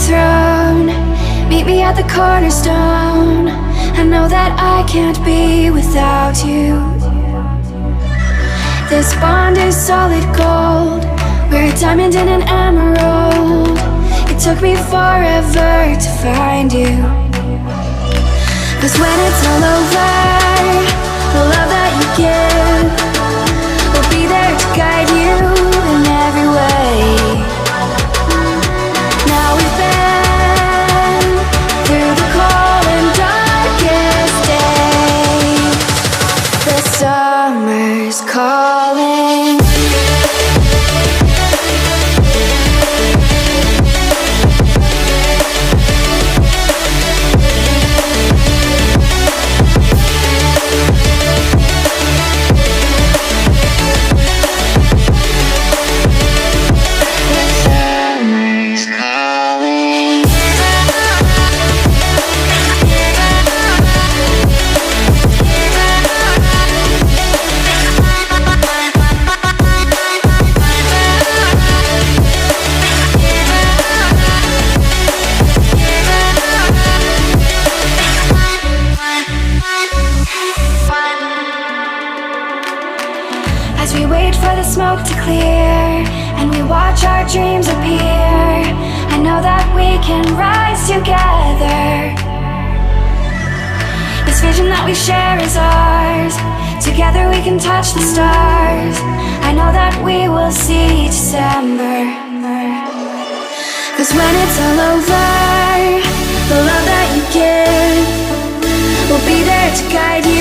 throne. Meet me at the cornerstone. I know that I can't be without you. This bond is solid gold. We're a diamond and an emerald. It took me forever to find you. 'Cause when it's all over, the love that you give will be there to guide you in every way. Now we've been through the cold and darkest days. The summer's calling. As we wait for the smoke to clear and we watch our dreams appear, I know that we can rise together. This vision that we share is ours. Together we can touch the stars. I know that we will see December. 'Cause when it's all over, the love that you give will be there to guide you